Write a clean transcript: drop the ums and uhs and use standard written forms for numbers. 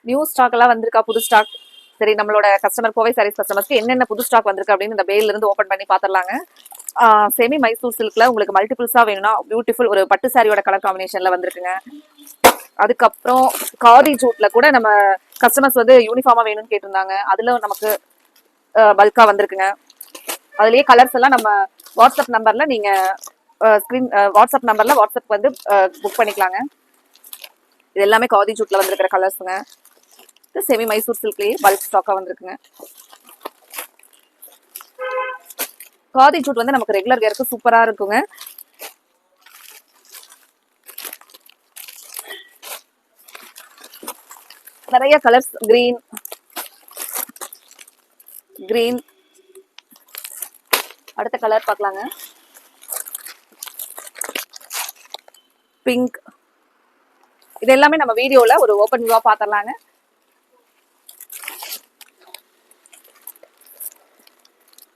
New stock எல்லாம் வந்திருக்கா, புது ஸ்டாக்? சரி, நம்மளோட கஸ்டமர் கோவை சாரீஸ் கஸ்டமர்ஸ்க்கு என்னென்ன புது ஸ்டாக் வந்திருக்கு அப்படின்னு இந்த பேல இருந்து ஓபன் பண்ணி பாத்திரலாங்க. செமி மைசூர் சில்க்ல உங்களுக்கு மல்டிபிள்ஸா வேணும்னா பியூட்டிஃபுல் ஒரு பட்டு சாரியோட கலர் காம்பினேஷன்ல வந்திருக்குங்க. அதுக்கப்புறம் காதி ஜூட்ல கூட நம்ம கஸ்டமர்ஸ் வந்து யூனிஃபார்மா வேணும்னு கேட்டிருந்தாங்க. அதுல நமக்கு பல்கா வந்திருக்குங்க. அதுலயே கலர்ஸ் எல்லாம் நம்ம வாட்ஸ்அப் நம்பர்ல நீங்க வாட்ஸ்அப் நம்பர்ல வாட்ஸ்அப் வந்து புக் பண்ணிக்கலாங்க. இது எல்லாமே காதி ஜூட்ல வந்திருக்கிற கலர்ஸுங்க. செமி மைசூர் சில்க்லயே பல்க் ஸ்டாக்கா வந்திருக்குங்க. காதி ஜூட் வந்து நமக்கு ரெகுலர் வேருக்கு சூப்பரா இருக்குங்க. நிறைய கலர்ஸ், கிரீன் அடுத்த கலர் பார்க்கலாங்க. பிங்க். இது எல்லாமே நம்ம வீடியோல ஒரு ஓபன் வியூவா பாத்திரலாங்க.